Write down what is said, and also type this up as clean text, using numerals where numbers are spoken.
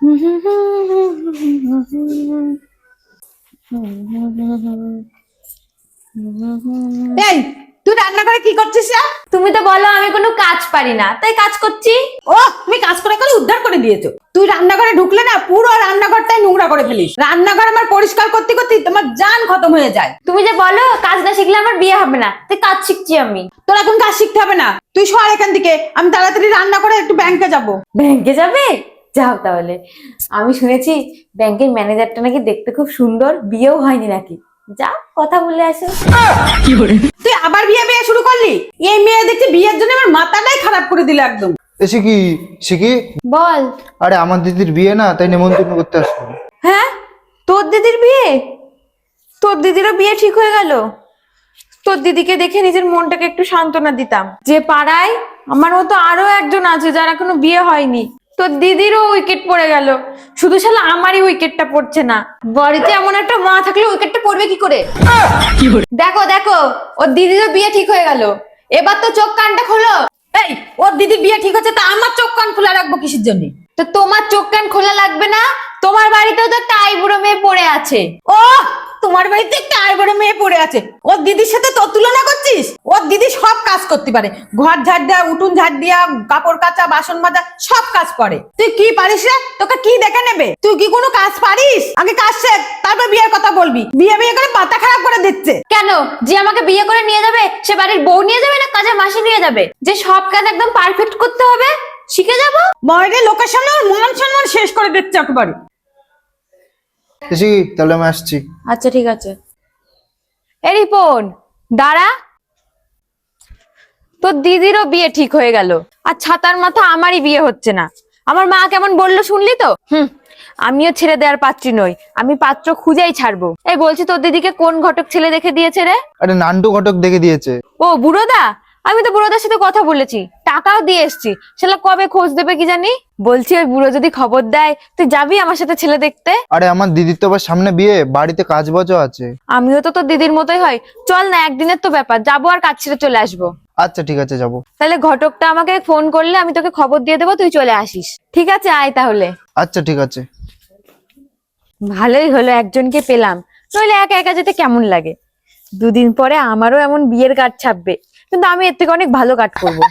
এই, তুই রান্না করে কি করছিস? তুমি তো বলো আমি কোনো কাজ পারি না, তাই কাজ করছি। ও, তুমি কাজ করে করে উদ্ধার করে দিয়েছো। তুই রান্নাঘরে ঢুকলে না পুরো রান্নাঘরটাই নোংরা করে ফেলিস। রান্নাঘর আমার পরিষ্কার করতে করতে তোমার জান খতম হয়ে যায়। তুমি যে বলো কাজ না শিখলে আমার বিয়ে হবে না, তাই কাজ শিখছি আমি। তোর এখন কাজ শিখতে হবে না, তুই সর এখান থেকে। আমি তাড়াতাড়ি রান্না করে একটু ব্যাংকে যাব। ব্যাংকে যাবে? যাও তাহলে। আমি শুনেছি ব্যাংকের ম্যানেজারটা নাকি দেখতে খুব সুন্দর, বিয়েও হয়নি নাকি। যাও কথা বলে আসো। তুই আবার বিয়ে বিয়ে শুরু করলি? এই মেয়ে দেখছি বিয়ের জন্য আমার মাথাটাই খারাপ করে দিল একদম। এসে কি শিখি? বল। আরে আমার দিদির বিয়ে না, তাই নেমন্তন্ন করতে আসবো। হ্যাঁ, তোর দিদির বিয়ে? তোর দিদিরও বিয়ে ঠিক হয়ে গেল? তোর দিদিকে দেখে নিজের মনটাকে একটু সান্ত্বনা দিতাম যে পাড়ায় আমার মতো আরো একজন আছে যার এখনো বিয়ে হয়নি। তোর দিদিরও উইকেট পড়ে গেল, শুধু শালা আমারই উইকেটটা পড়ছে না। বাড়িতে এমন একটা মা থাকলে উইকেটটা পড়বে কি করে? দেখো দেখো, ওর দিদিরও বিয়ে ঠিক হয়ে গেল। এবার তো চোখ কানটা খোলো। এই, ওর দিদি বিয়ে ঠিক হচ্ছে, তা আমার চোখ কান খোলা রাখবো কিসের জন্য? তো তোমার চোখ কান খোলা লাগবে না? তোমার বাড়িতেও তো একটা আইবুড়ো মেয়ে পড়ে আছে। ও, তোমার বাড়িতে একটা আর বড় মেয়ে পড়ে আছে, ওর দিদির সাথে তোর তুলনা করছিস? ওর দিদি সব কাজ করতে পারে, ঘর ঝাড় দেওয়া, উঠোন ঝাড় দেওয়া, কাপড় কাচা, বাসন মাজা, সব কাজ করে। তুই কি পারিস রে? তোকে কি দেখে নেবে? তুই কি কোনো কাজ পারিস? আগে কাজ শেখ, তারপর বিয়ের কথা বলবি। বিয়ে বিয়ে করে মাথা খারাপ করে দিচ্ছে। কেন, যে আমাকে বিয়ে করে নিয়ে যাবে সে বাড়ির বউ নিয়ে যাবে না কাজের মাসি নিয়ে যাবে? যে সব কাজ একদম পারফেক্ট করতে হবে শিখে যাব? বাইরের লোকের সামনে ওর মান সম্মান শেষ করে দিচ্ছে একেবারে। এসে কি, তাহলে আমি আসছি। আচ্ছা ঠিক আছে। এই রিপন, দাঁড়া। তোর দিদিরও বিয়ে ঠিক হয়ে গেল, আর ছাতার মাথা আমারই বিয়ে হচ্ছে না। আমার মা কেমন বললো শুনলি তো? আমিও ছেড়ে দেওয়ার পাত্রী নই, আমি পাত্র খুঁজেই ছাড়বো। এই বলছি, তোর দিদিকে কোন ঘটক ছেলে দেখে দিয়েছে রে? আরে নান্টু ঘটক দেখে দিয়েছে। ও বুড়োদা? আমি তো বুড়োদার সাথে কথা বলেছি, টাকাও দিয়ে এসছি। সেটা কবে খোঁজ দেবে কি জানি। বলছি ওই বুড়ো যদি খবর দেয়, তুই যাবি আমার সাথে ছেলে দেখতে? আরে আমার দিদির তো আবার সামনে বিয়ে, বাড়িতে কাজ বাজও আছে। আমিও তো তোর দিদির মতোই হয়, চল না, একদিনের তো ব্যাপার, যাবো আর কাজ ছেড়ে চলে আসবো। আচ্ছা ঠিক আছে, যাবো। তাহলে ঘটকটা আমাকে ফোন করলে আমি তোকে খবর দিয়ে দেবো, তুই চলে আসিস। ঠিক আছে, আয় তাহলে। আচ্ছা ঠিক আছে। ভালোই হলো একজনকে পেলাম, নইলে একা একা যেতে কেমন লাগে। দুদিন পরে আমারও এমন বিয়ের কার্ড ছাপবে, কিন্তু আমি এর থেকে অনেক ভালো কার্ড করবো।